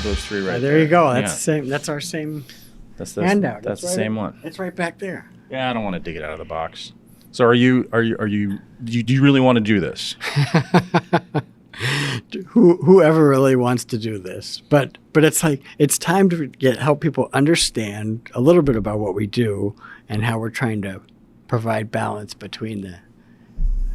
those three right there. There You go. That's the same. That's our same handout. That's the right same one. It's right back there. Yeah, I don't want to dig it out of the box. So do you really want to do this? Whoever really wants to do this, but it's like it's time to help people understand a little bit about what we do and how we're trying to provide balance between the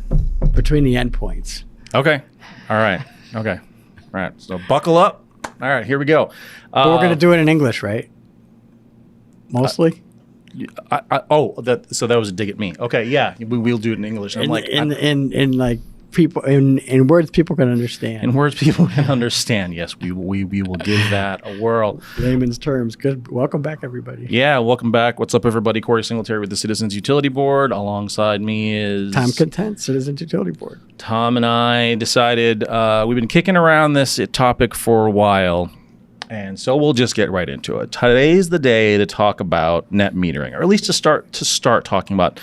endpoints. Okay. All right. Okay. All right. So buckle up. All right. Here we go. But we're going to do it in English, right? Mostly. So that was a dig at me. Okay. Yeah. We'll do it in English. I'm in like people in words people can understand. In words people can understand. Yes, we will give that a whirl. Layman's terms. Good. Welcome back, everybody. Yeah, welcome back. What's up, everybody? Corey Singletary with the Citizens Utility Board. Alongside me is Tom Content, Citizens Utility Board. Tom and I decided we've been kicking around this topic for a while, and so we'll just get right into it. Today's the day to talk about net metering, or at least to start talking about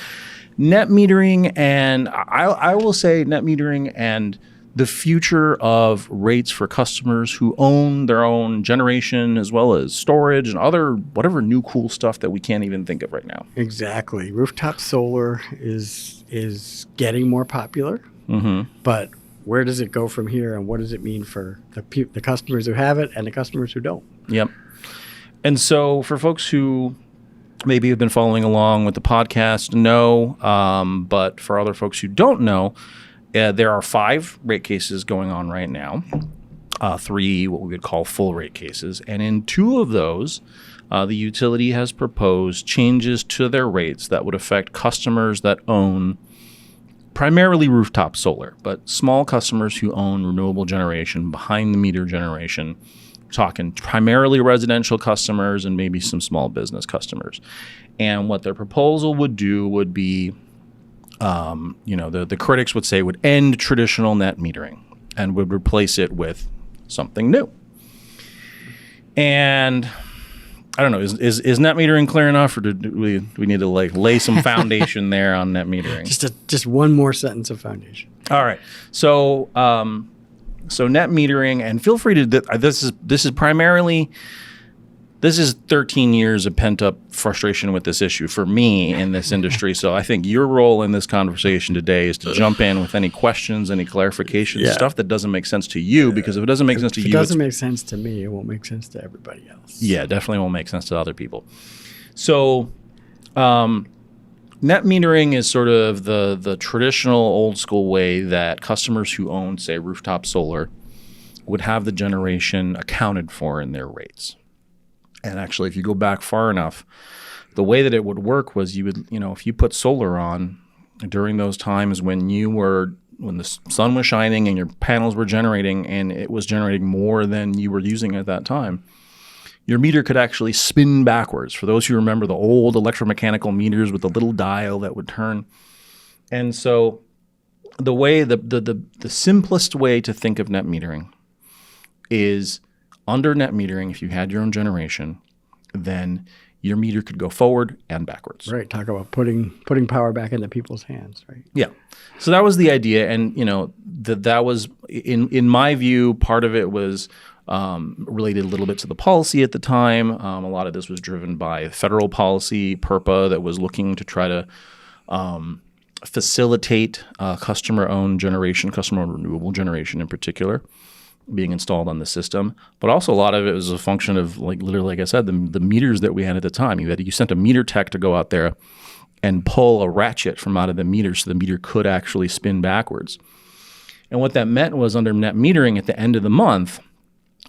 net metering, and I will say net metering and the future of rates for customers who own their own generation as well as storage and other whatever new cool stuff that we can't even think of right now. Exactly. Rooftop solar is getting more popular, but where does it go from here, and what does it mean for the customers who have it and the customers who don't? Yep. And so for folks who maybe have been following along with the podcast, but for other folks who don't know, there are 5 rate cases going on right now, 3 what we would call full rate cases. And in 2 of those, the utility has proposed changes to their rates that would affect customers that own primarily rooftop solar, but small customers who own renewable generation, behind the meter generation. Talking primarily residential customers and maybe some small business customers. And what their proposal would do would be, the critics would say would end traditional net metering and would replace it with something new. And I don't know, is net metering clear enough, or do we need to lay some foundation there on net metering? Just one more sentence of foundation. All right. So net metering, and feel free to, this is 13 years of pent up frustration with this issue for me in this industry. So I think your role in this conversation today is to jump in with any questions, any clarifications, stuff that doesn't make sense to you, because if it doesn't make sense to you, it doesn't make sense to me, it won't make sense to everybody else. Yeah, definitely won't make sense to other people. So, net metering is sort of the traditional old school way that customers who own, say, rooftop solar would have the generation accounted for in their rates. And actually, if you go back far enough, the way that it would work was you would, if you put solar on during those times when the sun was shining and your panels were generating and it was generating more than you were using at that time, your meter could actually spin backwards. For those who remember the old electromechanical meters with the little dial that would turn. And so the simplest way to think of net metering is under net metering, if you had your own generation, then your meter could go forward and backwards. Right. Talk about putting power back into people's hands, right? Yeah. So that was the idea. And, that was, in my view, part of it was related a little bit to the policy at the time. A lot of this was driven by federal policy, PURPA, that was looking to try to facilitate customer-owned generation, customer-owned renewable generation in particular, being installed on the system. But also a lot of it was a function of, literally, like I said, the meters that we had at the time. You sent a meter tech to go out there and pull a ratchet from out of the meter so the meter could actually spin backwards. And what that meant was, under net metering at the end of the month,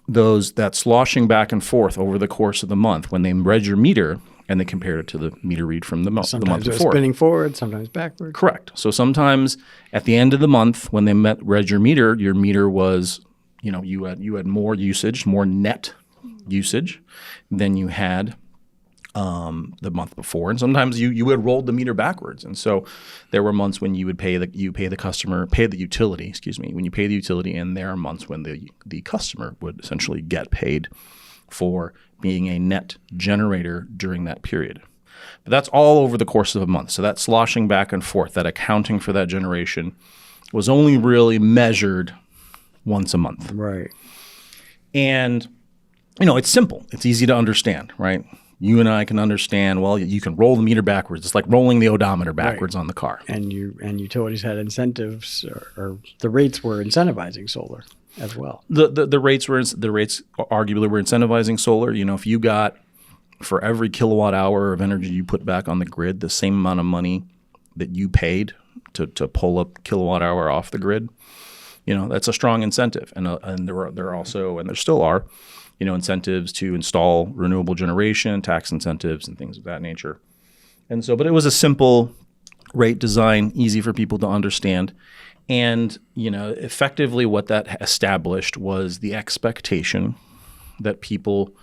that sloshing back and forth over the course of the month, when they read your meter and they compared it to the meter read from the month before. Sometimes it was spinning forward, sometimes backward. Correct. So sometimes at the end of the month, when they read your meter was, you had more usage, more net usage than you had the month before, and sometimes you had rolled the meter backwards, and so there were months when you would pay the utility, when you pay the utility, and there are months when the customer would essentially get paid for being a net generator during that period. But that's all over the course of a month. So that sloshing back and forth, that accounting for that generation, was only really measured once a month. Right. And it's simple. It's easy to understand, right? You and I can understand, well, you can roll the meter backwards. It's like rolling the odometer backwards on the car. And utilities had incentives, or the rates were incentivizing solar as well. The rates arguably were incentivizing solar. If you got, for every kilowatt hour of energy you put back on the grid, the same amount of money that you paid to pull a kilowatt hour off the grid, that's a strong incentive. And there also, and there still are, incentives to install renewable generation, tax incentives, and things of that nature. And so, but it was a simple rate design, easy for people to understand. And, effectively what that established was the expectation that people,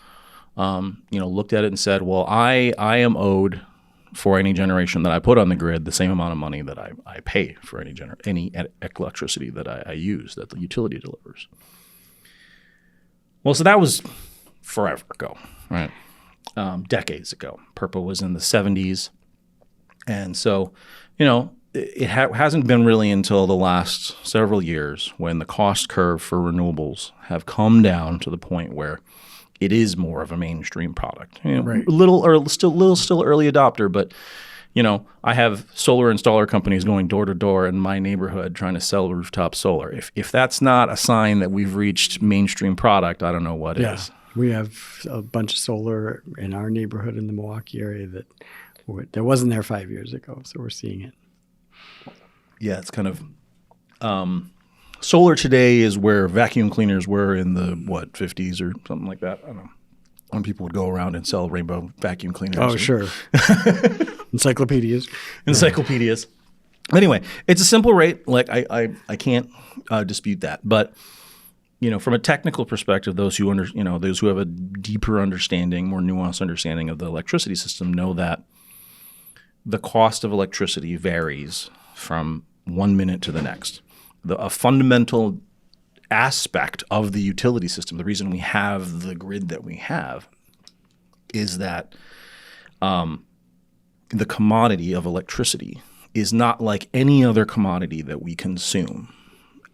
looked at it and said, well, I am owed for any generation that I put on the grid the same amount of money that I pay for any electricity that I use, that the utility delivers. Well, so that was forever ago, right? Decades ago. PURPA was in the 70s. And so, it hasn't been really until the last several years when the cost curve for renewables have come down to the point where it is more of a mainstream product. Right. Still early adopter, but I have solar installer companies going door to door in my neighborhood trying to sell rooftop solar. If that's not a sign that we've reached mainstream product, I don't know what is. We have a bunch of solar in our neighborhood in the Milwaukee area that wasn't there 5 years ago, so we're seeing it. Yeah, it's kind of solar today is where vacuum cleaners were in the 50s or something like that. I don't know. When people would go around and sell rainbow vacuum cleaners. Oh, sure. Encyclopedias. Anyway, it's a simple rate. Like I can't dispute that. But from a technical perspective, those who have a deeper understanding, more nuanced understanding of the electricity system, know that the cost of electricity varies from 1 minute to the next. A fundamental aspect of the utility system, the reason we have the grid that we have, is that the commodity of electricity is not like any other commodity that we consume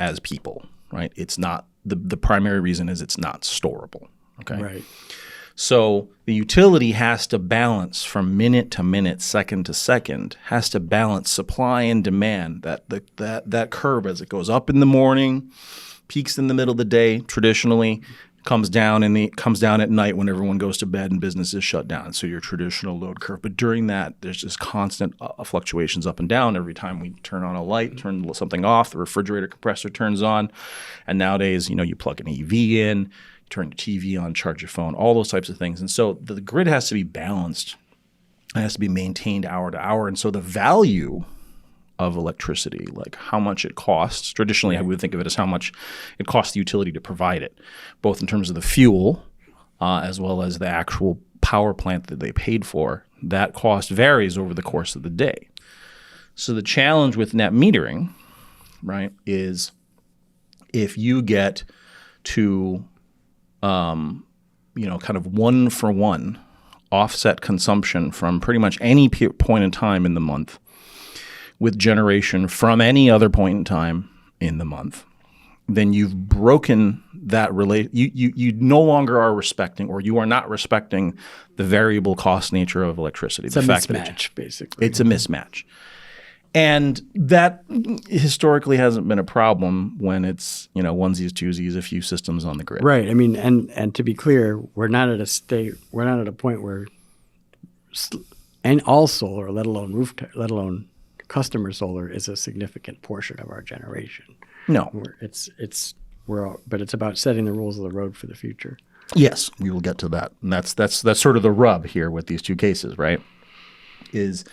as people, right? It's not the primary reason is it's not storable. Okay. Right. So the utility has to balance from minute to minute, second to second, has to balance supply and demand. That curve as it goes up in the morning, peaks in the middle of the day, traditionally comes down at night when everyone goes to bed and businesses shut down. So your traditional load curve. But during that, there's just constant fluctuations up and down. Every time we turn on a light, turn something off, the refrigerator compressor turns on. And nowadays, you plug an EV in, you turn your TV on, charge your phone, all those types of things. And so the grid has to be balanced. It has to be maintained hour to hour. And so the value of electricity, like how much it costs. Traditionally, I would think of it as how much it costs the utility to provide it, both in terms of the fuel as well as the actual power plant that they paid for. That cost varies over the course of the day. So the challenge with net metering, right, is if you get to, kind of one for one offset consumption from pretty much any point in time in the month, with generation from any other point in time in the month, then you've broken that you no longer are respecting, or you are not respecting, the variable cost nature of electricity. It's a mismatch, basically. It's a mismatch. And that historically hasn't been a problem when it's, onesies, twosies, a few systems on the grid. Right. I mean, and to be clear, we're not at a point where all solar, let alone customer solar, is a significant portion of our generation. No. But it's about setting the rules of the road for the future. Yes, we will get to that. And that's sort of the rub here with these two cases, right? Is,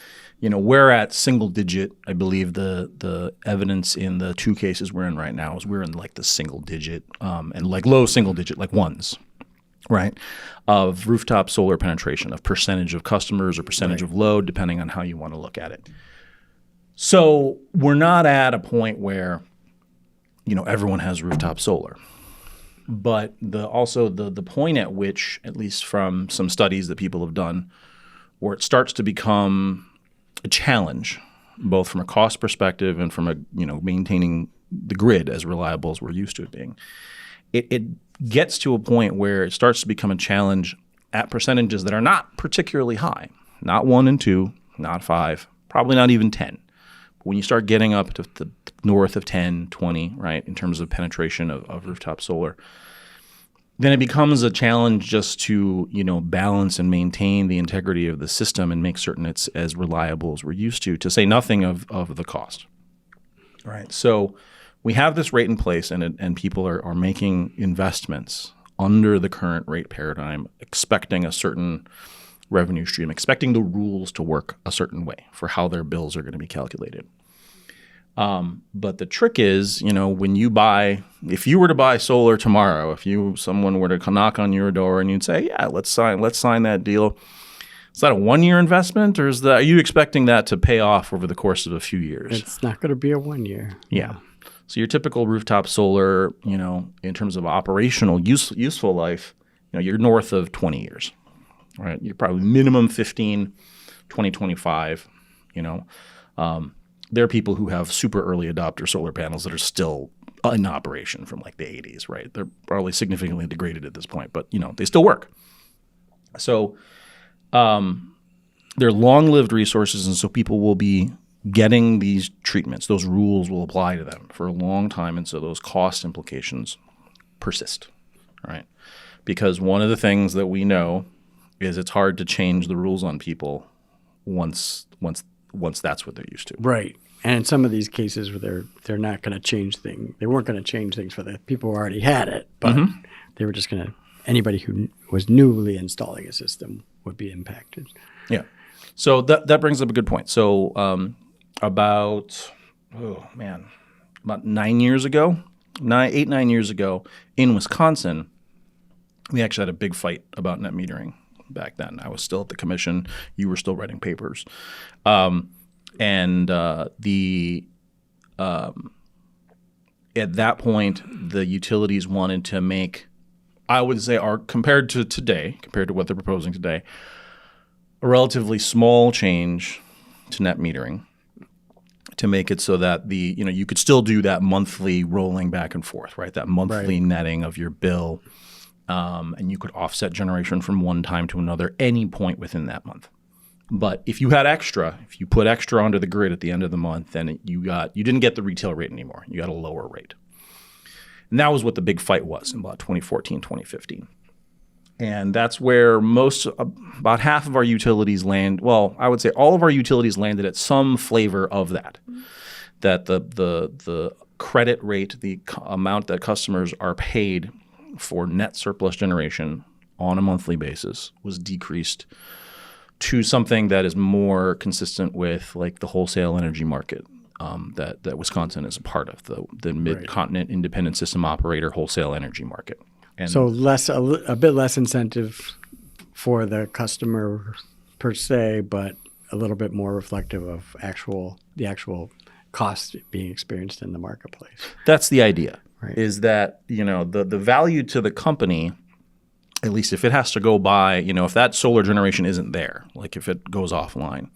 we're at single digit. I believe the evidence in the two cases we're in right now is we're in like the single digit and like low single digit, like ones, right, of rooftop solar penetration, of percentage of customers or percentage of load, depending on how you want to look at it. So we're not at a point where, everyone has rooftop solar. But the point at which, at least from some studies that people have done, where it starts to become a challenge, both from a cost perspective and from a maintaining the grid as reliable as we're used to it being, it gets to a point where it starts to become a challenge at percentages that are not particularly high, not 1 and 2, not 5, probably not even 10. But when you start getting up to the north of 10, 20, right, in terms of penetration of rooftop solar, then it becomes a challenge just to, balance and maintain the integrity of the system and make certain it's as reliable as we're used to say nothing of the cost. All right. So we have this rate in place, and people are making investments under the current rate paradigm, expecting a certain revenue stream, expecting the rules to work a certain way for how their bills are going to be calculated. But the trick is, when if you were to buy solar tomorrow, someone were to knock on your door and you'd say, yeah, let's sign that deal. Is that a 1-year investment, or are you expecting that to pay off over the course of a few years? It's not going to be a 1 year. Yeah. So your typical rooftop solar, in terms of operational useful life, you're north of 20 years, right? You're probably minimum 15, 20, 25, There are people who have super early adopter solar panels that are still in operation from like the 80s, right? They're probably significantly degraded at this point, but they still work. So they're long-lived resources, and so people will be getting these treatments. Those rules will apply to them for a long time, and so those cost implications persist, right? Because one of the things that we know is it's hard to change the rules on people once that's what they're used to. Right. And in some of these cases where they're not going to change things, they weren't going to change things for the people who already had it, but they were just going to, anybody who was newly installing a system would be impacted. Yeah. So that brings up a good point. So about 9 years ago, 9 years ago in Wisconsin, we actually had a big fight about net metering back then. I was still at the commission. You were still writing papers. At that point, the utilities wanted to make, I would say, compared to what they're proposing today, a relatively small change to net metering to make it so that you could still do that monthly rolling back and forth, right? That monthly netting of your bill, and you could offset generation from one time to another any point within that month. But if you put extra onto the grid at the end of the month, then you didn't get the retail rate anymore. You got a lower rate. And that was what the big fight was in about 2014, 2015. And that's where about half of our utilities I would say all of our utilities landed at some flavor of that. That the credit rate, the amount that customers are paid for net surplus generation on a monthly basis was decreased to something that is more consistent with like the wholesale energy market that Wisconsin is a part of, the Mid-Continent Independent System Operator wholesale energy market. And so a bit less incentive for the customer per se, but a little bit more reflective of the actual cost being experienced in the marketplace. That's the idea, right? Is that the value to the company, at least if it has to go by, if that solar generation isn't there, like if it goes offline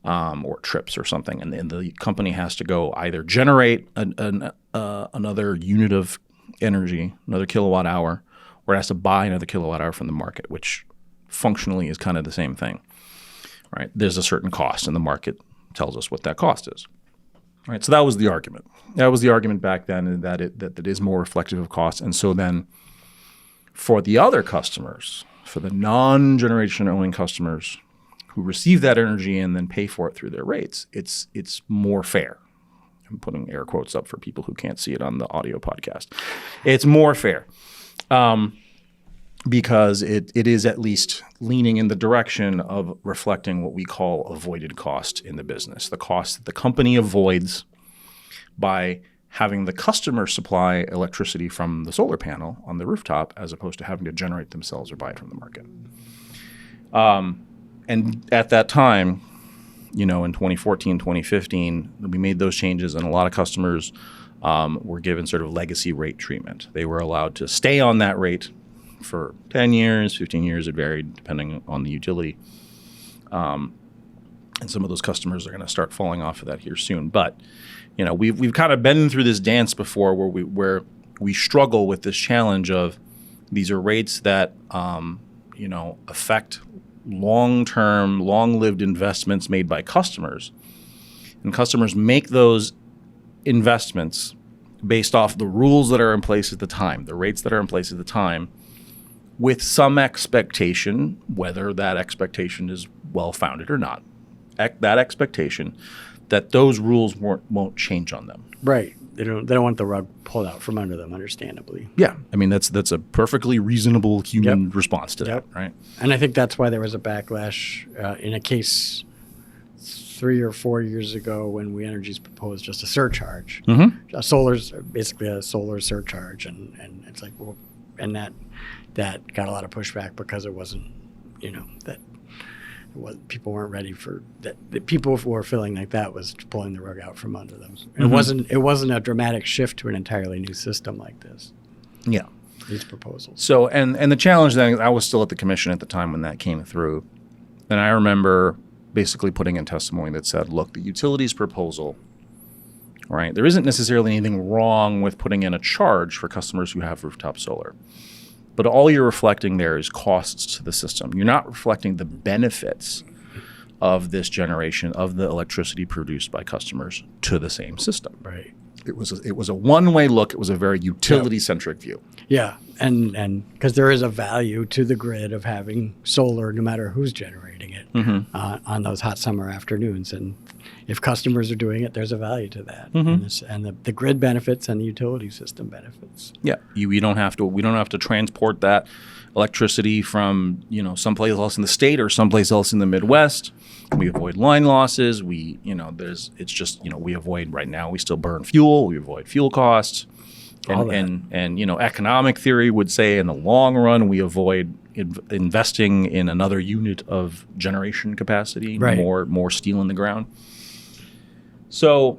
or trips or something, and then the company has to go either generate another unit of energy, another kilowatt hour, or it has to buy another kilowatt hour from the market, which functionally is kind of the same thing, right? There's a certain cost, and the market tells us what that cost is. Right, so that was the argument. That was the argument back then, that it is more reflective of cost. And so then for the other customers, for the non-generation owning customers who receive that energy and then pay for it through their rates, it's more fair. I'm putting air quotes up for people who can't see it on the audio podcast. It's more fair because it is at least leaning in the direction of reflecting what we call avoided cost in the business, the cost that the company avoids by having the customer supply electricity from the solar panel on the rooftop as opposed to having to generate themselves or buy it from the market. And at that time, in 2014, 2015, we made those changes, and a lot of customers were given sort of legacy rate treatment. They were allowed to stay on that rate for 10 years, 15 years, it varied depending on the utility. And some of those customers are going to start falling off of that here soon. But, we've kind of been through this dance before where we struggle with this challenge of these are rates that affect long-term, long-lived investments made by customers, and customers make those investments based off the rules that are in place at the time, the rates that are in place at the time, with some expectation, whether that expectation is well-founded or not, that expectation that those rules won't change on them. Right. They don't want the rug pulled out from under them, understandably. Yeah. I mean, that's a perfectly reasonable human response to that, right? And I think that's why there was a backlash in a case 3 or 4 years ago when We Energies proposed just a surcharge. Mm-hmm. Solar's basically a solar surcharge, and it's like, well, and that got a lot of pushback because it wasn't, people weren't ready for that. The people who were feeling like that was pulling the rug out from under them. Mm-hmm. It wasn't a dramatic shift to an entirely new system like this. Yeah, these proposals. So and the challenge then, I was still at the commission at the time when that came through, and I remember basically putting in testimony that said, look, the utilities proposal, right? There isn't necessarily anything wrong with putting in a charge for customers who have rooftop solar. But all you're reflecting there is costs to the system. You're not reflecting the benefits of this generation of the electricity produced by customers to the same system. Right. It was a one-way look. It was a very utility-centric view. Yeah, and because there is a value to the grid of having solar, no matter who's generating it, on those hot summer afternoons. And if customers are doing it, there's a value to that, and the grid benefits and the utility system benefits. Yeah, we don't have to transport that electricity from someplace else in the state or someplace else in the Midwest. We avoid line losses. We avoid right now. We still burn fuel. We avoid fuel costs, and economic theory would say in the long run we avoid investing in another unit of generation capacity, right. more steel in the ground. So,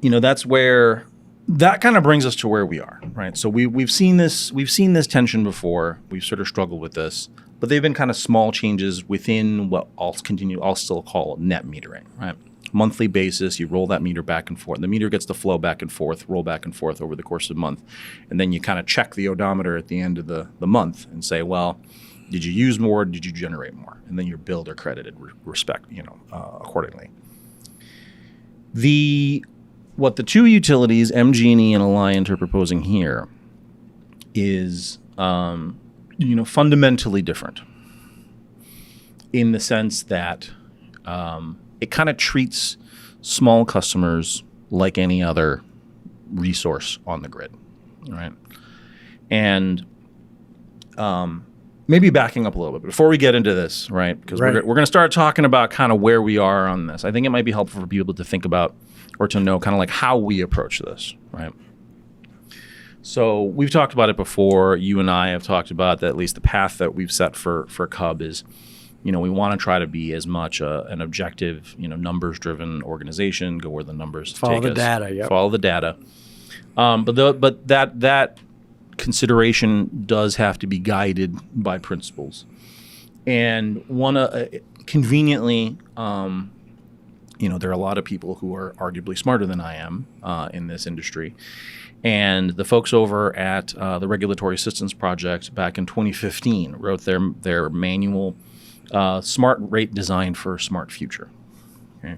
that's where that kind of brings us to where we are, right? So we've seen this tension before. We've sort of struggled with this, but they've been kind of small changes within what I'll still call net metering, right? Monthly basis, you roll that meter back and forth. The meter gets to flow back and forth, roll back and forth over the course of a month, and then you kind of check the odometer at the end of the month and say, well, did you use more? Did you generate more? And then you're billed or credited accordingly. What the two utilities, MGE and Alliant, are proposing here is, fundamentally different in the sense that it kind of treats small customers like any other resource on the grid, right? And maybe backing up a little bit before we get into this, right? Because we're going to start talking about kind of where we are on this. I think it might be helpful for people to think about or to know kind of like how we approach this, right? So we've talked about it before. You and I have talked about that. At least the path that we've set for CUB is, we want to try to be as much an objective, numbers-driven organization. Go where the numbers follow take the us. Data. Yep. Follow the data. But that consideration does have to be guided by principles, and conveniently. There are a lot of people who are arguably smarter than I am in this industry. And the folks over at the Regulatory Assistance Project back in 2015 wrote their manual, Smart Rate Design for a Smart Future. Okay?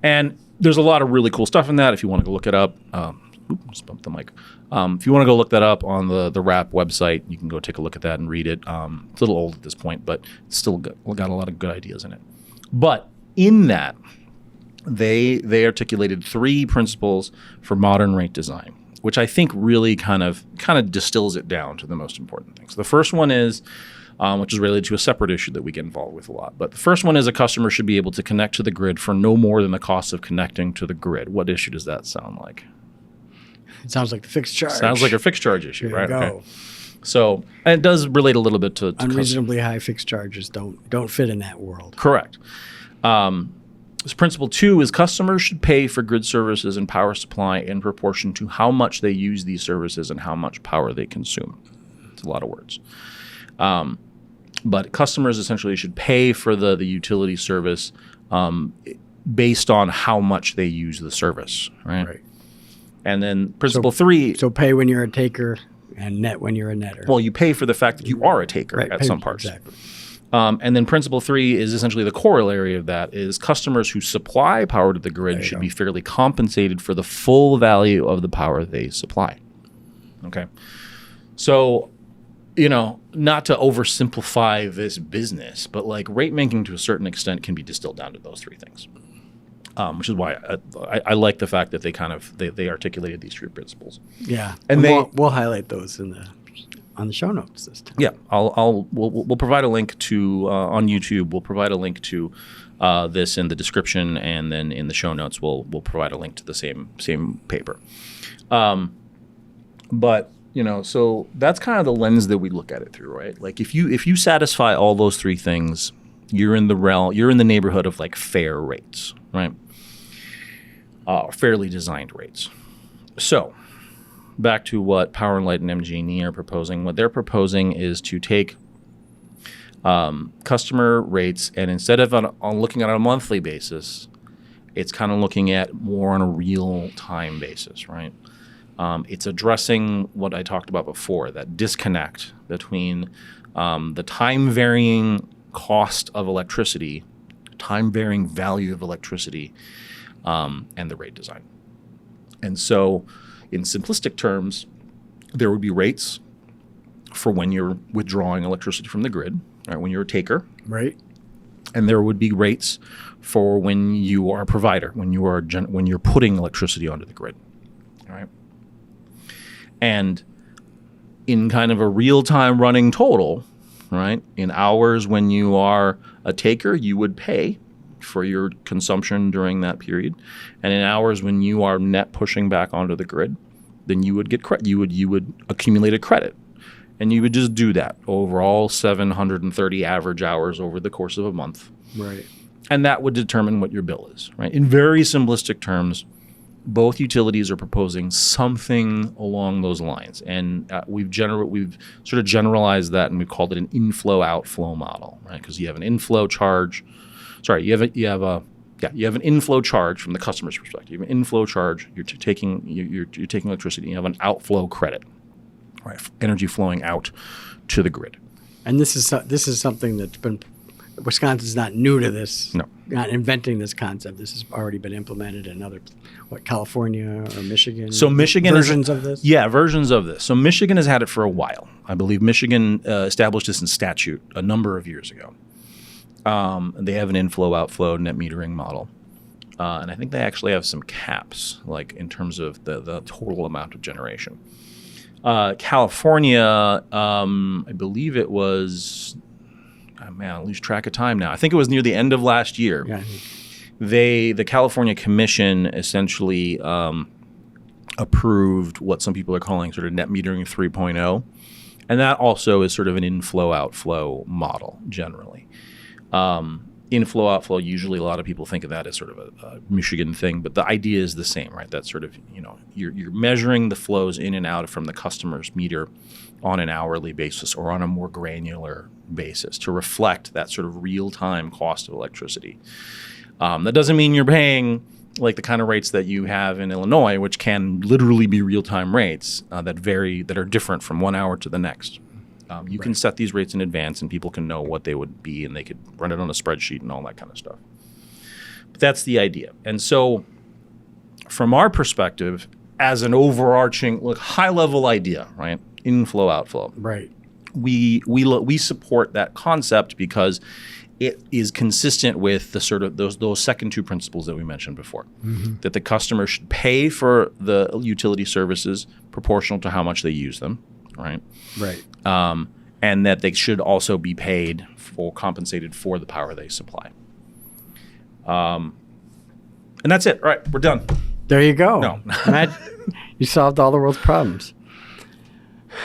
And there's a lot of really cool stuff in that. If you want to go look it up, just bump the mic. If you want to go look that up on the RAP website, you can go take a look at that and read it. It's a little old at this point, but it's still got a lot of good ideas in it. But in that, they articulated 3 principles for modern rate design, which I think really kind of distills it down to the most important things. The first one is, which is related to a separate issue that we get involved with a lot. But the first one is a customer should be able to connect to the grid for no more than the cost of connecting to the grid. What issue does that sound like? It sounds like the fixed charge. Sounds like a fixed charge issue, there right? You go. Okay. So, and it does relate a little bit to unreasonably high fixed charges don't fit in that world. Correct. Principle 2 is customers should pay for grid services and power supply in proportion to how much they use these services and how much power they consume. It's a lot of words. But customers essentially should pay for the utility service based on how much they use the service, right? And then principle 3. So pay when you're a taker and net when you're a netter. Well, you pay for the fact that you are a taker at some parts. Exactly. And then principle 3 is essentially the corollary of that is customers who supply power to the grid should be fairly compensated for the full value of the power they supply. Okay. So, not to oversimplify this business, but like rate making to a certain extent can be distilled down to those 3 things. Which is why I like the fact that they articulated these 3 principles. Yeah. And we'll highlight those on the show notes this time. Yeah, we'll provide a link to on YouTube. We'll provide a link to this in the description, and then in the show notes we'll provide a link to the same paper. But so that's kind of the lens that we look at it through, right? Like if you satisfy all those 3 things, you're in the neighborhood of like fair rates, right? Fairly designed rates. So back to what Power and Light and MGE are proposing. What they're proposing is to take customer rates, and instead of on looking at it on a monthly basis, it's kind of looking at more on a real-time basis, right? It's addressing what I talked about before, that disconnect between the time-varying cost of electricity, time-varying value of electricity, and the rate design. And so in simplistic terms, there would be rates for when you're withdrawing electricity from the grid, right, when you're a taker. Right. And there would be rates for when you are a provider, when you're putting electricity onto the grid. All right. And in kind of a real-time running total, right, in hours when you are a taker, you would pay for your consumption during that period, and in hours when you are net pushing back onto the grid, then you would get credit. You would accumulate a credit, and you would just do that over all 730 average hours over the course of a month. Right. And that would determine what your bill is. Right. In very simplistic terms, both utilities are proposing something along those lines, and we've sort of generalized that, and we called it an inflow-outflow model, right? Because you have an inflow charge. Sorry, you have an inflow charge from the customer's perspective. You have an inflow charge. You're taking electricity. You have an outflow credit, right? Energy flowing out to the grid. And this is something that's been. Wisconsin's not new to this. No. Not inventing this concept. This has already been implemented in other, California or Michigan? So Michigan versions of this? Yeah, versions of this. So Michigan has had it for a while. I believe Michigan established this in statute a number of years ago. They have an inflow-outflow net metering model. And I think they actually have some caps, like in terms of the total amount of generation. California, I believe it was... I lose track of time now. I think it was near the end of last year. Yeah. The California Commission essentially approved what some people are calling sort of net metering 3.0. And that also is sort of an inflow-outflow model generally. Inflow-outflow, usually a lot of people think of that as sort of a Michigan thing, but the idea is the same, right? That's sort of, you're measuring the flows in and out from the customer's meter on an hourly basis or on a more granular basis to reflect that sort of real-time cost of electricity. That doesn't mean you're paying like the kind of rates that you have in Illinois, which can literally be real-time rates that are different from 1 hour to the next. You can set these rates in advance, and people can know what they would be, and they could run it on a spreadsheet and all that kind of stuff. But that's the idea. And so from our perspective, as an overarching, high-level idea, right? Inflow, outflow. Right. We support that concept because it is consistent with the sort of those second 2 principles that we mentioned before. Mm-hmm. That the customer should pay for the utility services proportional to how much they use them, right? Right. And that they should also be compensated for the power they supply. And that's it. All right, we're done. There you go. No. Matt, you solved all the world's problems.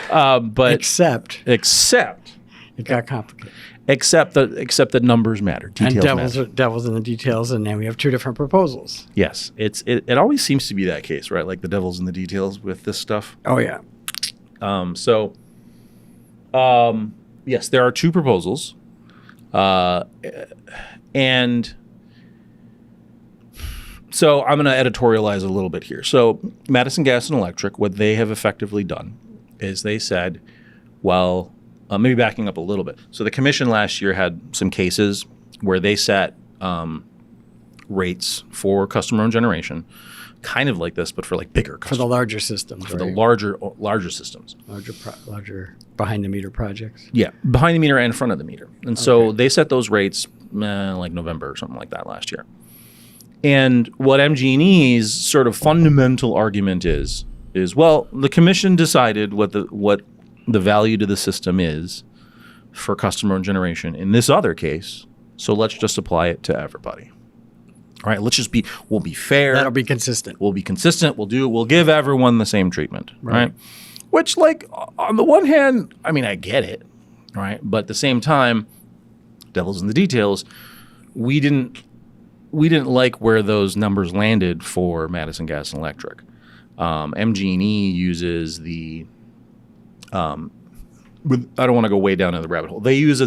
But except it got complicated. Except that numbers matter. Details matter. Devil's in the details, and then we have 2 different proposals. Yes, it always seems to be that case, right? Like the devil's in the details with this stuff. Oh yeah. Yes, there are 2 proposals, and So I'm going to editorialize a little bit here. So Madison Gas and Electric, what they have effectively done is they said, well, maybe backing up a little bit. So the commission last year had some cases where they set rates for customer-owned generation, kind of like this, but for like bigger customers. For the larger systems, For right? the larger systems. Larger behind-the-meter projects. Yeah, behind the meter and front of the meter. And so they set those rates like November or something like that last year. And what MGE's sort of fundamental argument is well, the commission decided what the value to the system is for customer-owned generation in this other case, so let's just apply it to everybody. All right, we'll be fair. That'll be consistent. We'll be consistent. We'll give everyone the same treatment, right? Which, like, on the one hand, I mean, I get it, right? But at the same time, devil's in the details. We didn't like where those numbers landed for Madison Gas and Electric. MGE uses I don't want to go way down in the rabbit hole. They use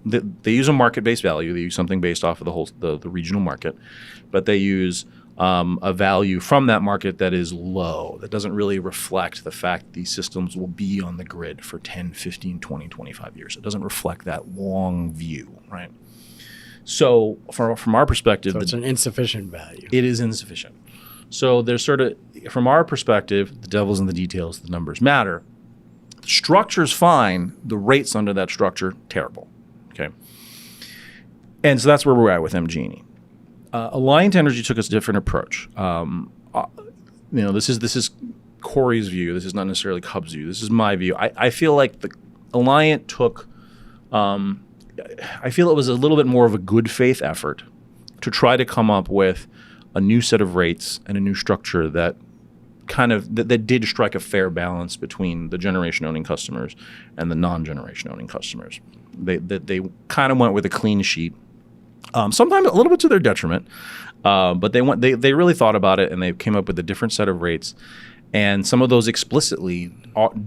they use a market-based value. They use something based off of the regional market, but they use a value from that market that is low, that doesn't really reflect the fact that these systems will be on the grid for 10, 15, 20, 25 years. It doesn't reflect that long view, right? So from our perspective, it's an insufficient value. It is insufficient. So there's sort of, from our perspective, the devil's in the details, the numbers matter. The structure's fine, the rates under that structure, terrible, okay? And so that's where we're at with MGE. Alliant Energy took a different approach. This is Corey's view. This is not necessarily CUB's view. This is my view. I feel like the Alliant took, I feel it was a little bit more of a good faith effort to try to come up with a new set of rates and a new structure that that did strike a fair balance between the generation owning customers and the non-generation owning customers. They kind of went with a clean sheet, sometimes a little bit to their detriment, but they really thought about it and they came up with a different set of rates. And some of those explicitly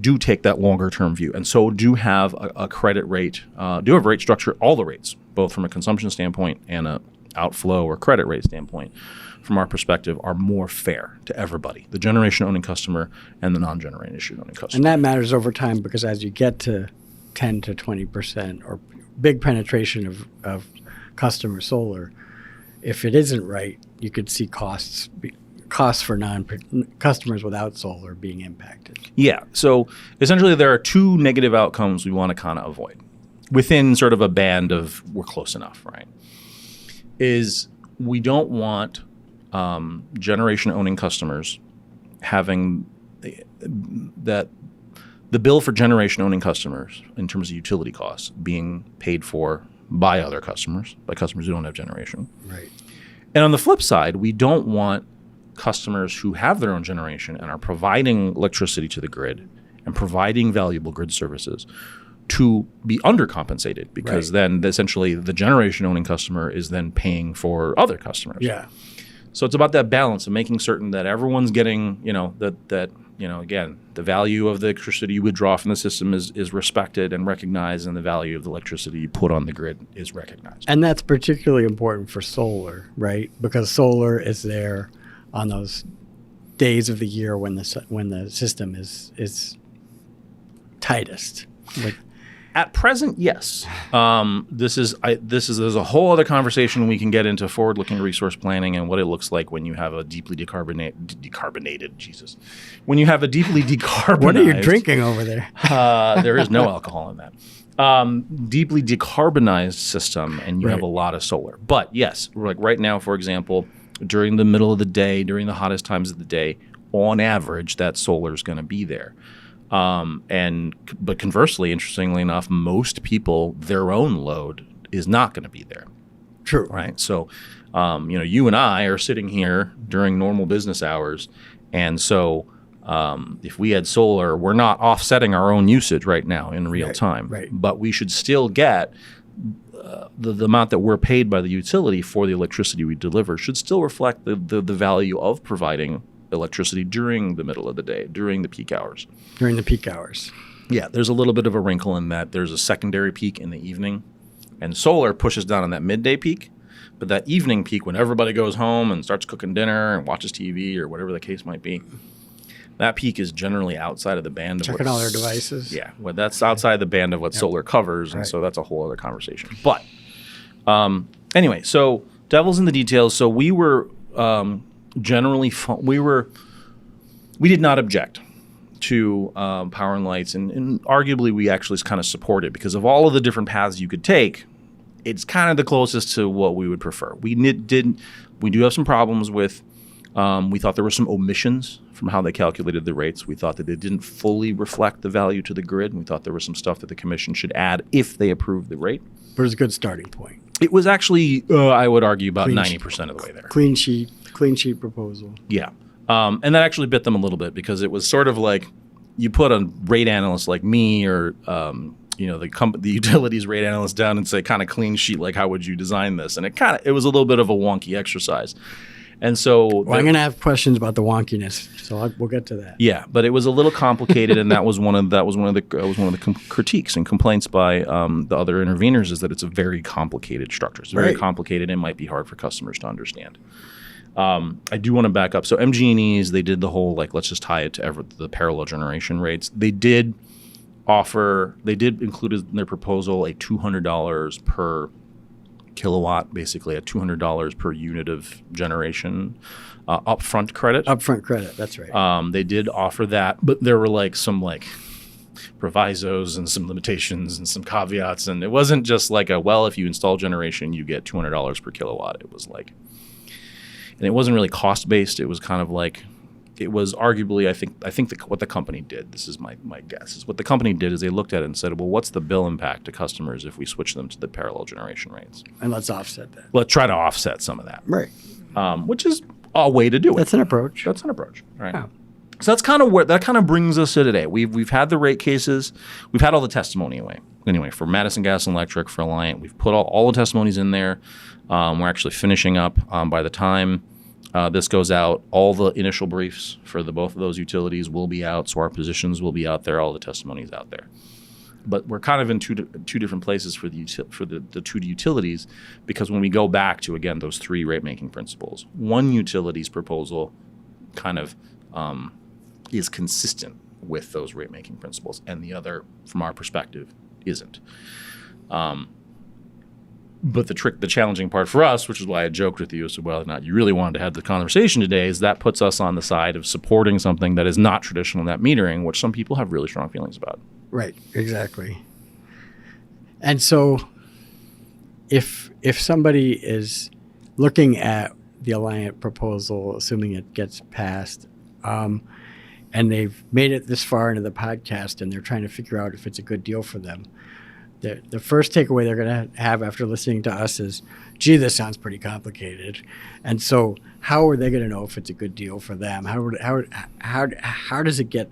do take that longer term view, and so do have a credit rate, do have rate structure, all the rates, both from a consumption standpoint and a outflow or credit rate standpoint, from our perspective, are more fair to everybody, the generation owning customer and the non-generation owning customer. And that matters over time because as you get to 10 to 20% or big penetration of customer solar, if it isn't right, you could see costs for customers without solar being impacted. Yeah. So essentially there are two negative outcomes we want to kind of avoid within sort of a band of we're close enough, right? Is we don't want generation owning customers having the bill for generation owning customers in terms of utility costs being paid for by other customers, by customers who don't have generation. Right. And on the flip side, we don't want customers who have their own generation and are providing electricity to the grid and providing valuable grid services to be undercompensated because then essentially the generation owning customer is then paying for other customers. Yeah. So it's about that balance of making certain that everyone's getting, again, the value of the electricity you withdraw from the system is respected and recognized, and the value of the electricity you put on the grid is recognized. And that's particularly important for solar, right? Because solar is there on those days of the year when the system is tightest. At present, yes. There's a whole other conversation we can get into forward-looking resource planning and what it looks like when you have a deeply decarbonated. Jesus, when you have a deeply decarbonized. What are you drinking over there? There is no alcohol in that. Deeply decarbonized system, and you have a lot of solar. But yes, like right now, for example, during the middle of the day, during the hottest times of the day, on average, that solar is going to be there. But conversely, interestingly enough, most people, their own load is not going to be there. True. Right. So, you and I are sitting here during normal business hours. And so if we had solar, we're not offsetting our own usage right now in real time. Right. But we should still get the amount that we're paid by the utility for the electricity we deliver should still reflect the value of providing electricity during the middle of the day, during the peak hours. During the peak hours. Yeah, there's a little bit of a wrinkle in that there's a secondary peak in the evening, and solar pushes down on that midday peak. But that evening peak when everybody goes home and starts cooking dinner and watches TV or whatever the case might be, that peak is generally outside of the band of Checking all their devices. Yeah, well, that's outside the band of what solar covers, and so that's a whole other conversation. But anyway, so devil's in the details. So we were generally we did not object to power and lights, and arguably we actually kind of support it because of all of the different paths you could take. It's kind of the closest to what we would prefer. We do have some problems with. We thought there were some omissions from how they calculated the rates. We thought that it didn't fully reflect the value to the grid. And we thought there was some stuff that the commission should add if they approved the rate. But it's a good starting point. It was actually, I would argue, about 90% of the way there. Clean sheet proposal. Yeah. And that actually bit them a little bit because it was sort of like you put a rate analyst like me or the utilities rate analyst down and say kind of clean sheet, like how would you design this? And it was a little bit of a wonky exercise. And so I'm going to have questions about the wonkiness, so we'll get to that. Yeah, but it was a little complicated, and that was one of the critiques and complaints by the other interveners is that it's a very complicated structure. It's very complicated and might be hard for customers to understand. I do want to back up. So MGEs, they did the whole let's just tie it to the parallel generation rates. They did include in their proposal a $200 per kilowatt, basically a $200 per unit of generation upfront credit. Upfront credit, that's right. They did offer that, but there were some provisos and some limitations and some caveats, and it wasn't just if you install generation, you get $200 per kilowatt. It was and it wasn't really cost based. It was kind of it was arguably, I think what the company did, this is my guess, is what the company did is they looked at it and said, well, what's the bill impact to customers if we switch them to the parallel generation rates? And let's offset that. Let's try to offset some of that. Right. Which is a way to do it. That's an approach. All right. Yeah. So that's kind of where that kind of brings us to today. We've had the rate cases. We've had all the testimony anyway, for Madison Gas and Electric, for Alliant. We've put all the testimonies in there. We're actually finishing up by the time this goes out. All the initial briefs for both of those utilities will be out, so our positions will be out there. All the testimonies out there. But we're kind of in two different places for the two utilities, because when we go back to again those three rate making principles, one utility's proposal kind of is consistent with those rate making principles, and the other, from our perspective, isn't. But the challenging part for us, which is why I joked with you as to whether or not you really wanted to have the conversation today, is that puts us on the side of supporting something that is not traditional net metering, which some people have really strong feelings about. Right, exactly. And so if somebody is looking at the Alliant proposal, assuming it gets passed, and they've made it this far into the podcast and they're trying to figure out if it's a good deal for them, the first takeaway they're going to have after listening to us is, gee, this sounds pretty complicated. And so how are they going to know if it's a good deal for them? How does it get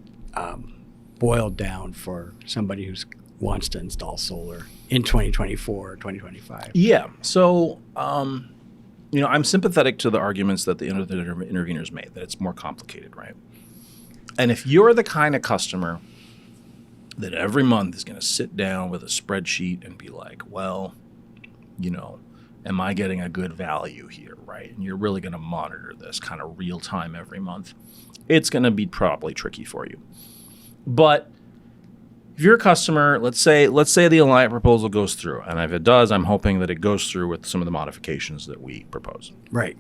boiled down for somebody who wants to install solar in 2024 or 2025? Yeah. So, I'm sympathetic to the arguments that the interveners made, that it's more complicated, right? And if you're the kind of customer that every month is going to sit down with a spreadsheet and be like, well, am I getting a good value here, right? And you're really going to monitor this kind of real time every month, it's going to be probably tricky for you. But if you're a customer, let's say the Alliant proposal goes through, and if it does, I'm hoping that it goes through with some of the modifications that we propose. Right.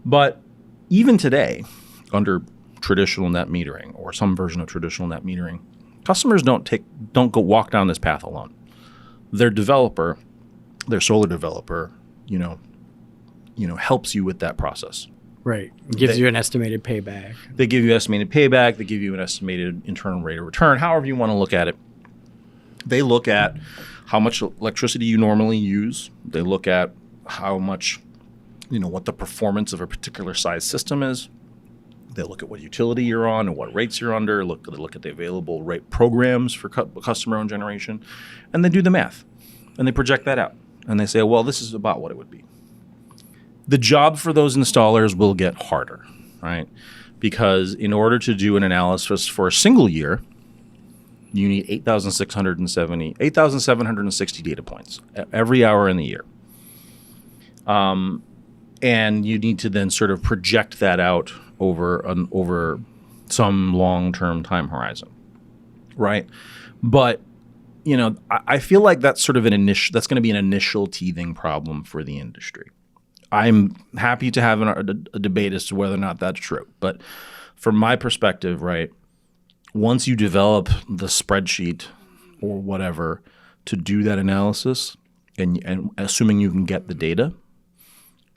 But even today, under traditional net metering or some version of traditional net metering, customers don't go walk down this path alone. Their developer, their solar developer, helps you with that process. Right. Gives you an estimated payback. They give you estimated payback. They give you an estimated internal rate of return, however you want to look at it. They look at how much electricity you normally use. They look at how much, what the performance of a particular size system is. They look at what utility you're on and what rates you're under. They look at the available rate programs for customer-owned generation. And they do the math. And they project that out. And they say, well, this is about what it would be. The job for those installers will get harder, right? Because in order to do an analysis for a single year, you need 8,760 data points every hour in the year. And you need to then sort of project that out over some long-term time horizon, right? But I feel like that's sort of that's going to be an initial teething problem for the industry. I'm happy to have a debate as to whether or not that's true, but from my perspective, right, once you develop the spreadsheet or whatever to do that analysis, and assuming you can get the data,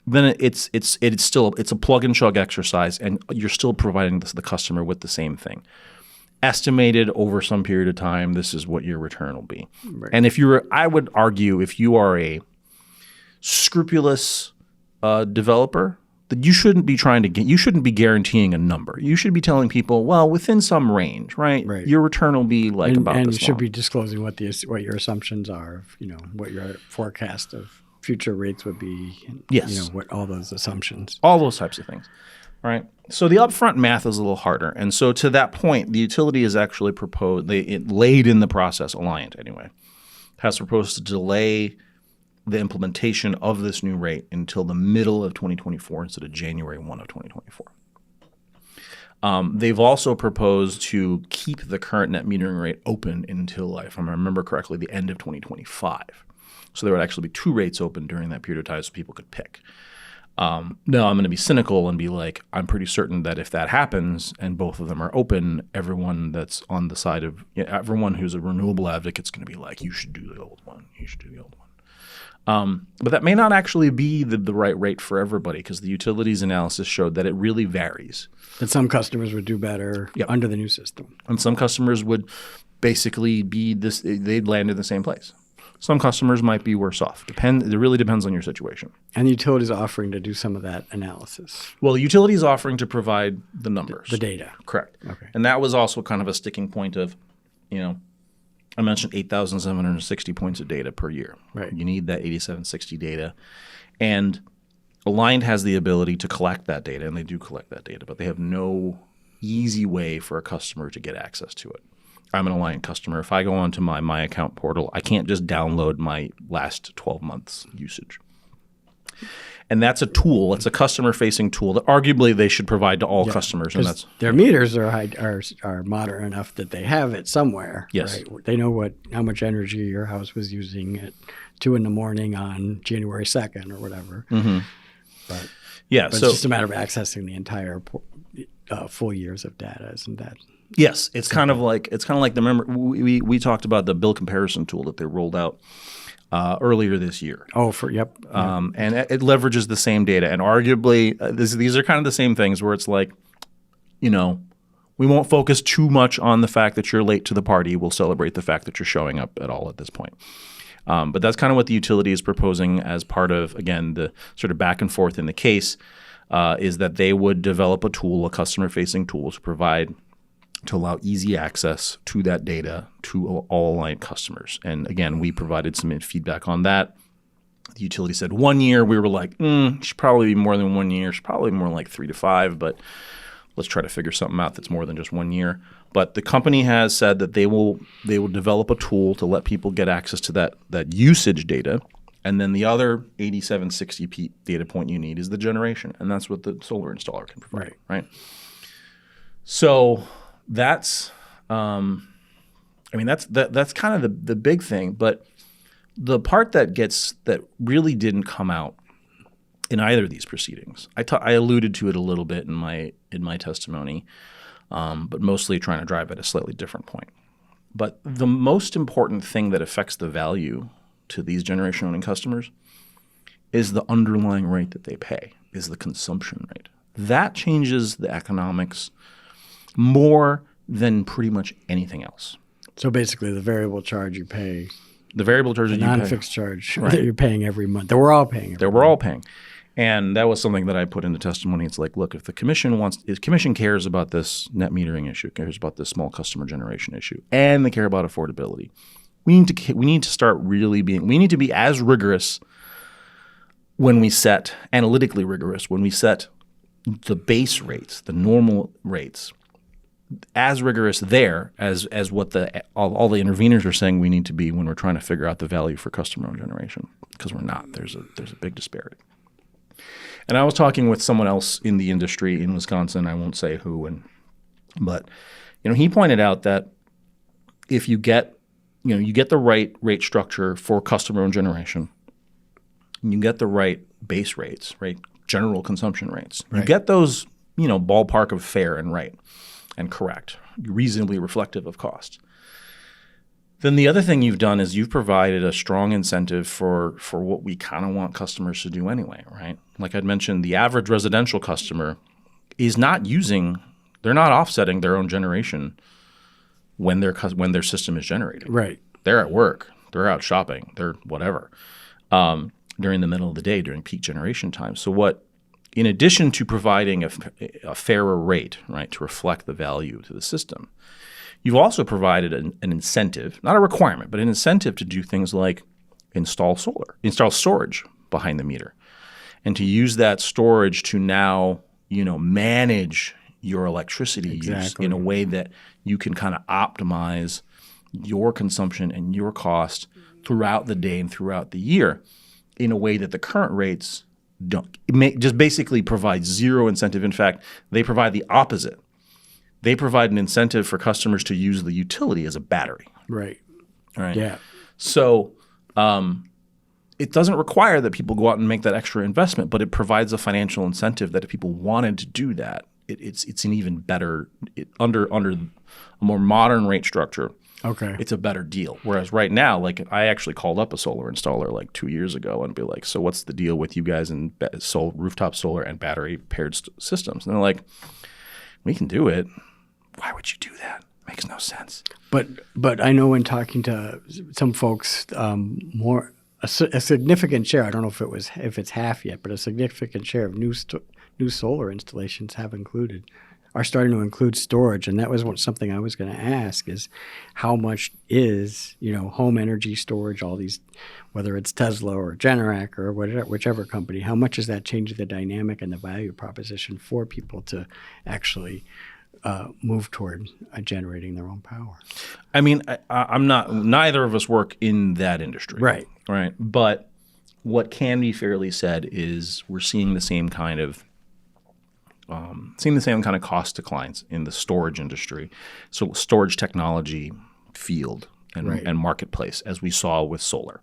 then it's a plug and chug exercise, and you're still providing the customer with the same thing. Estimated over some period of time, this is what your return will be. Right. And I would argue, if you are a scrupulous developer, that you shouldn't be guaranteeing a number. You should be telling people, well, within some range, right? Right. Your return will be like about and this you should long. be disclosing what your assumptions are of, what your forecast of future rates would be. Yes. What all those assumptions. All those types of things, right? So the upfront math is a little harder. And so to that point, the utility has actually proposed, it laid in the process, Alliant anyway, has proposed to delay the implementation of this new rate until the middle of 2024 instead of January 1 of 2024. They've also proposed to keep the current net metering rate open until, if I remember correctly, the end of 2025. So there would actually be two rates open during that period of time so people could pick. Now, I'm going to be cynical and be like, I'm pretty certain that if that happens and both of them are open, everyone that's on the side of everyone who's a renewable advocate is going to be like, you should do the old one. You should do the old one. But that may not actually be the right rate for everybody, because the utilities analysis showed that it really varies. That some customers would do better under the new system. And some customers would basically they'd land in the same place. Some customers might be worse off. It really depends on your situation. And the utility is offering to do some of that analysis. Well, the utility is offering to provide the numbers. The data. Correct. Okay. And that was also kind of a sticking point of, I mentioned 8,760 points of data per year. Right. You need that 8760 data. And Alliant has the ability to collect that data, and they do collect that data, but they have no easy way for a customer to get access to it. I'm an Alliant customer. If I go onto my account portal, I can't just download my last 12 months usage. And that's a tool. It's a customer-facing tool that arguably they should provide to all customers. And that's their meters are modern enough that they have it somewhere. Yes. Right? They know how much energy your house was using at 2 a.m. on January 2nd or whatever. Mm-hmm. But so it's just a matter of accessing the entire full years of data, isn't that? Yes, it's kind of like remember we talked about the bill comparison tool that they rolled out earlier this year. Oh, and it leverages the same data, and arguably these are kind of the same things where it's like, we won't focus too much on the fact that you're late to the party. We'll celebrate the fact that you're showing up at all at this point. But that's kind of what the utility is proposing as part of, again, the sort of back and forth in the case, is that they would develop a tool, a customer-facing tool to allow easy access to that data to all Alliant customers. And again, we provided some feedback on that. The utility said 1 year. We were like, it should probably be more than 1 year. It should probably be more like 3 to 5, but let's try to figure something out that's more than just 1 year. But the company has said that they will develop a tool to let people get access to that usage data. And then the other 8760 data point you need is the generation. And that's what the solar installer can provide, right? So that's kind of the big thing. But the part that really didn't come out in either of these proceedings, I alluded to it a little bit in my testimony, but mostly trying to drive at a slightly different point. But the most important thing that affects the value to these generation-owning customers is the underlying rate that they pay, is the consumption rate. That changes the economics more than pretty much anything else. So basically the variable charge you pay, the variable charge that you pay, non-fixed charge that you're paying every month, that we're all paying. We're all paying. And that was something that I put into testimony. It's like, look, if the commission cares about this net metering issue, cares about this small customer generation issue, and they care about affordability, we need to start really we need to be as rigorous analytically rigorous when we set the base rates, the normal rates, as rigorous there as what all the interveners are saying we need to be when we're trying to figure out the value for customer-owned generation, because we're not. There's a big disparity. And I was talking with someone else in the industry in Wisconsin. I won't say who, but he pointed out that if you get the right rate structure for customer-owned generation, and you get the right base rates, right, general consumption rates, you get those ballpark of fair and right and correct, reasonably reflective of cost. Then the other thing you've done is you've provided a strong incentive for what we kind of want customers to do anyway, right? Like I'd mentioned, the average residential customer is they're not offsetting their own generation when their system is generating. Right. They're at work, they're out shopping, they're whatever, during the middle of the day, during peak generation time. So in addition to providing a fairer rate, right, to reflect the value to the system, you've also provided an incentive, not a requirement, but an incentive to do things like install storage behind the meter, and to use that storage to now, manage your electricity use in a way that you can kind of optimize your consumption and your cost throughout the day and throughout the year in a way that the current rates don't. Just basically provide zero incentive. In fact, they provide the opposite. They provide an incentive for customers to use the utility as a battery. Right. Right. Yeah. So it doesn't require that people go out and make that extra investment, but it provides a financial incentive that if people wanted to do that, it's an even better under a more modern rate structure. Okay. It's a better deal. Whereas right now, like I actually called up a solar installer like 2 years ago and be like, so what's the deal with you guys in rooftop solar and battery paired systems? And they're like, we can do it. Why would you do that? Makes no sense. But I know when talking to some folks, a significant share. I don't know if it's half yet, but a significant share of new solar installations are starting to include storage, and that was something I was going to ask: is how much is home energy storage? All these, whether it's Tesla or Generac or whichever company, how much is that changing the dynamic and the value proposition for people to actually move toward generating their own power? I mean, I'm not. Neither of us work in that industry, right? Right. But what can be fairly said is we're seeing the same kind of cost declines in the storage industry, so storage technology field and marketplace, as we saw with solar.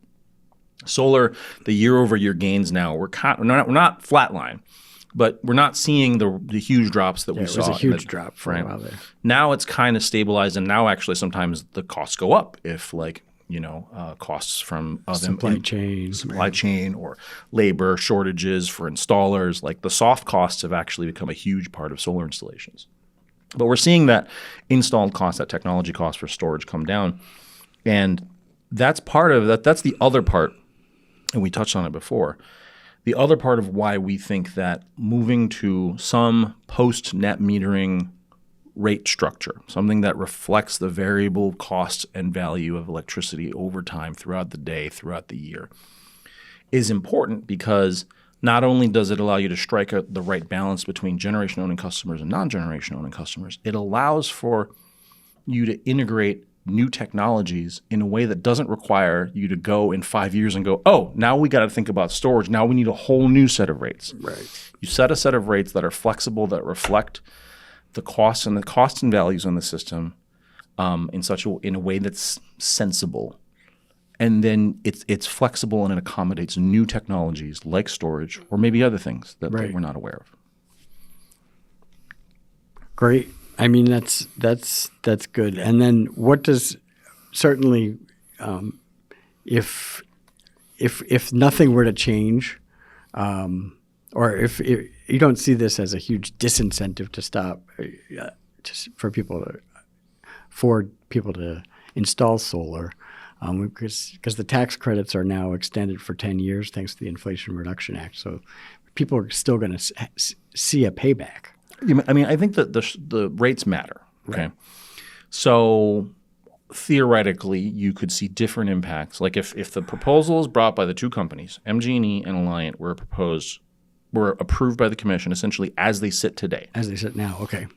Solar, the year-over-year gains now we're not flatline. But we're not seeing the huge drops that we saw. It was a huge drop for a while there. Now it's kind of stabilized, and now actually sometimes the costs go up if costs from supply chain or labor shortages for installers. Like the soft costs have actually become a huge part of solar installations. But we're seeing that installed cost, that technology cost for storage come down. And that's part of that. That's the other part, and we touched on it before. The other part of why we think that moving to some post-net metering rate structure, something that reflects the variable cost and value of electricity over time throughout the day, throughout the year, is important because not only does it allow you to strike the right balance between generation-owning customers and non-generation-owning customers, it allows for you to integrate new technologies in a way that doesn't require you to go in 5 years and go, oh, now we got to think about storage. Now we need a whole new set of rates. Right. You set a set of rates that are flexible, that reflect the costs and values on the system in a way that's sensible. And then it's flexible and it accommodates new technologies like storage or maybe other things that we're not aware of. Great. I mean, that's good. And then what does certainly if nothing were to change, or if you don't see this as a huge disincentive to stop, for people to install solar, because the tax credits are now extended for 10 years thanks to the Inflation Reduction Act. So people are still going to see a payback. I mean, I think that the rates matter. Okay, right. So theoretically, you could see different impacts. Like if the proposals brought by the two companies, MGE and Alliant, were approved by the commission essentially as they sit today. As they sit now, okay.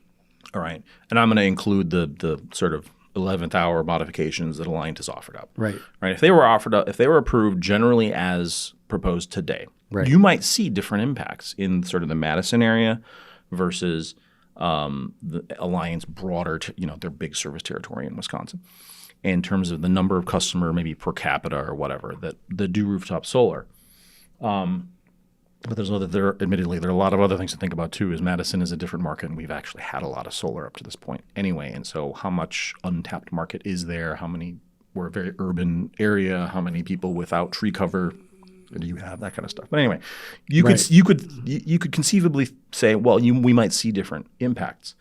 All right, and I'm going to include the sort of 11th hour modifications that Alliant has offered up. Right. Right. If they were approved generally as proposed today, Right. You might see different impacts in sort of the Madison area versus the Alliant's broader, their big service territory in Wisconsin, in terms of the number of customer, maybe per capita or whatever, that do rooftop solar. But admittedly, there are a lot of other things to think about too. Is Madison is a different market, and we've actually had a lot of solar up to this point anyway. And so, how much untapped market is there? We're a very urban area. How many people without tree cover do you have? That kind of stuff. But anyway, you could conceivably say, well, we might see different impacts.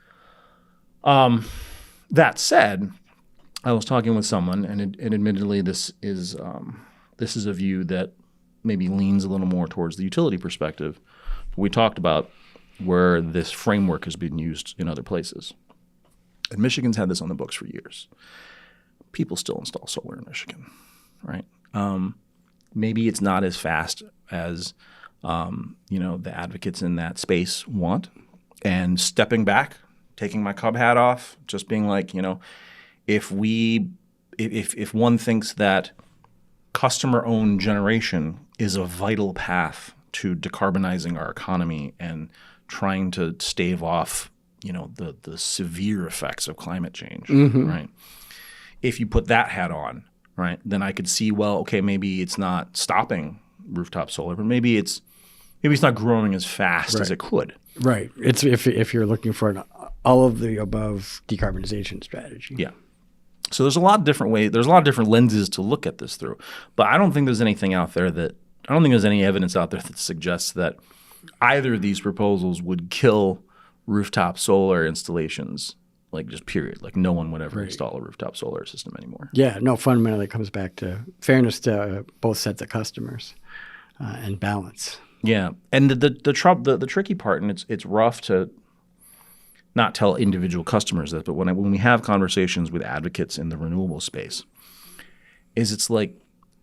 That said, I was talking with someone, and admittedly, this is a view that maybe leans a little more towards the utility perspective. We talked about where this framework has been used in other places. And Michigan's had this on the books for years. People still install solar in Michigan, right? Maybe it's not as fast as the advocates in that space want. And stepping back, taking my CUB hat off, just being like, if one thinks that customer-owned generation is a vital path to decarbonizing our economy and trying to stave off, the severe effects of climate change, right? If you put that hat on, right, then I could see, well, okay, maybe it's not stopping rooftop solar, but maybe it's not growing as fast as it could. Right. It's if you're looking for an all of the above decarbonization strategy. Yeah. So there's a lot of different ways. There's a lot of different lenses to look at this through. But I don't think there's any evidence out there that suggests that either of these proposals would kill rooftop solar installations, like just period. Like no one would ever install a rooftop solar system anymore. Yeah, no, fundamentally it comes back to fairness to both sets of customers and balance. Yeah. And the tricky part, and it's rough to not tell individual customers this, but when we have conversations with advocates in the renewable space, it's like,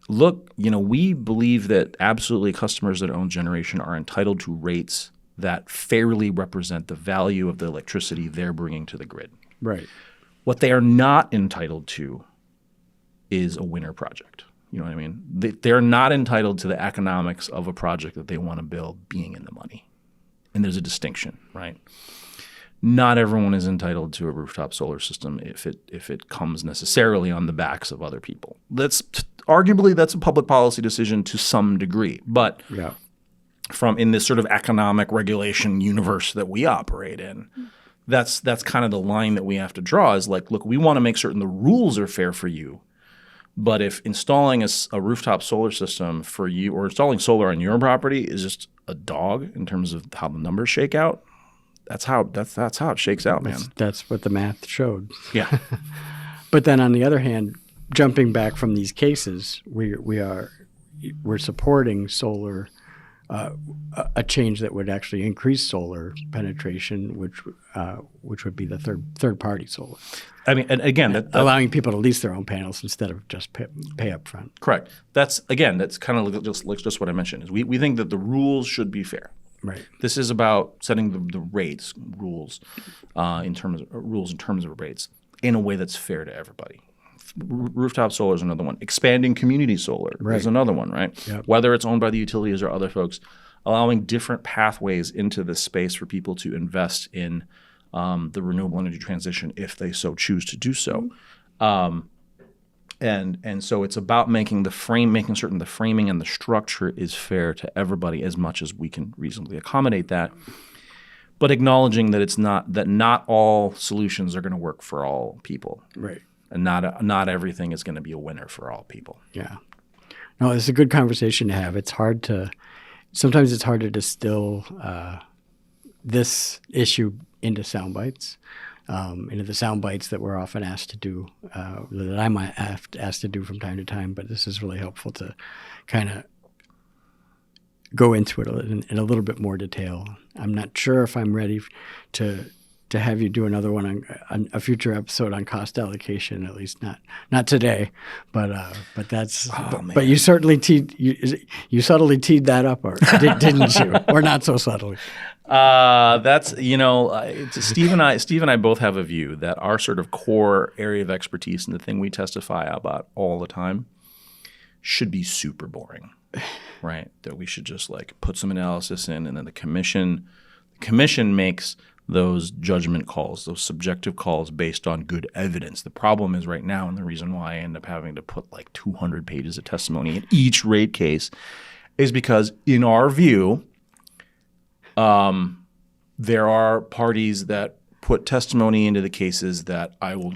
look, we believe that absolutely customers that own generation are entitled to rates that fairly represent the value of the electricity they're bringing to the grid. Right. What they are not entitled to is a winner project. You know what I mean? They're not entitled to the economics of a project that they want to build being in the money. And there's a distinction, right? Not everyone is entitled to a rooftop solar system if it comes necessarily on the backs of other people. Arguably that's a public policy decision to some degree, but from in this sort of economic regulation universe that we operate in, that's kind of the line that we have to draw. Is like, look, we want to make certain the rules are fair for you, but if installing a rooftop solar system for you or installing solar on your property is just a dog in terms of how the numbers shake out. That's how it shakes out, man. That's what the math showed. Yeah. But then on the other hand, jumping back from these cases, we're supporting solar, a change that would actually increase solar penetration, which would be the third party solar. I mean, and again, allowing people to lease their own panels instead of just pay up front. Correct. That's kind of just what I mentioned. Is we think that the rules should be fair. Right. This is about setting the rules in terms of rates in a way that's fair to everybody. Rooftop solar is another one. Expanding community solar is another one, right? Yep. Whether it's owned by the utilities or other folks, allowing different pathways into this space for people to invest in the renewable energy transition if they so choose to do so. And so it's about making certain the framing and the structure is fair to everybody as much as we can reasonably accommodate that, but acknowledging that not all solutions are going to work for all people, right? And not everything is going to be a winner for all people. Yeah, no, it's a good conversation to have. Sometimes it's hard to distill this issue into sound bites. Into the sound bites that we're often asked to do, that I'm asked to do from time to time. But this is really helpful to kind of go into it in a little bit more detail. I'm not sure if I'm ready to have you do another one on a future episode on cost allocation. At least not today. But that's. But you certainly you subtly teed that up, didn't you? Or not so subtly. Steve and I both have a view that our sort of core area of expertise and the thing we testify about all the time should be super boring. right? That we should just like put some analysis in, and then the commission makes those judgment calls, those subjective calls based on good evidence. The problem is right now, and the reason why I end up having to put like 200 pages of testimony in each rate case is because in our view, there are parties that put testimony into the cases that I'll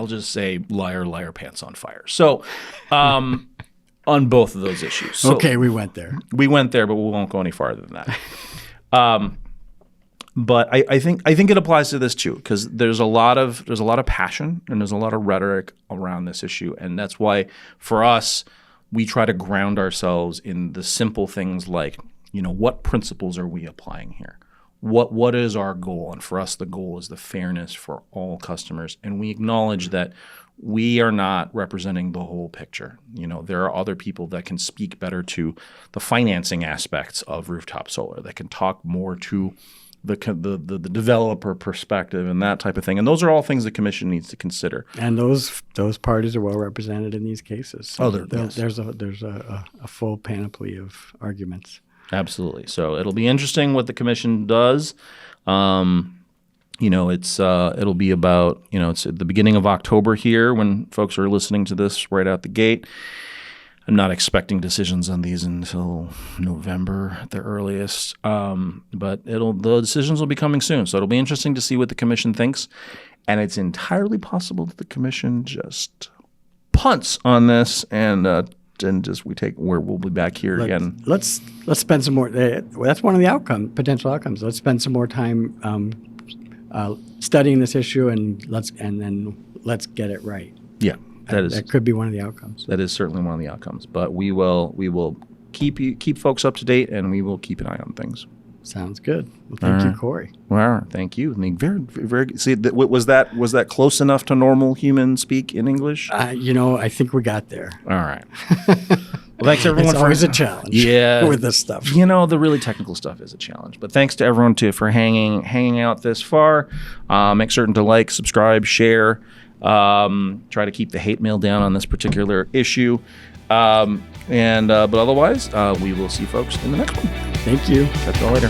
just say liar, liar, pants on fire. So on both of those issues. So Okay, we went there. we went there, but we won't go any farther than that. But I think it applies to this too, because there's a lot of passion and there's a lot of rhetoric around this issue, and that's why for us we try to ground ourselves in the simple things like, what principles are we applying here? What is our goal? And for us, the goal is the fairness for all customers, and we acknowledge that we are not representing the whole picture. There are other people that can speak better to the financing aspects of rooftop solar, that can talk more to the developer perspective and that type of thing. And those are all things the commission needs to consider. And those parties are well represented in these cases. So yes. There's a full panoply of arguments. Absolutely. So it'll be interesting what the commission does. It'll be about, it's at the beginning of October here when folks are listening to this right out the gate. I'm not expecting decisions on these until November at the earliest, but the decisions will be coming soon. So it'll be interesting to see what the commission thinks, and it's entirely possible that the commission just punts on this and we'll be back here again. Let's spend some more. That's one of the potential outcomes. Let's spend some more time studying this issue, and then let's get it right. Yeah. That could be one of the outcomes. That is certainly one of the outcomes. But we will keep folks up to date, and we will keep an eye on things. Sounds good. Well, thank you, Corey. Well, thank you. Very, very. See, was that close enough to normal human speak in English? I think we got there. All right. Well, thanks everyone. It's always a challenge. Yeah, with this stuff. The really technical stuff is a challenge. But thanks to everyone for hanging out this far. Make certain to like, subscribe, share. Try to keep the hate mail down on this particular issue. But otherwise, we will see folks in the next one. Thank you. Catch you all later.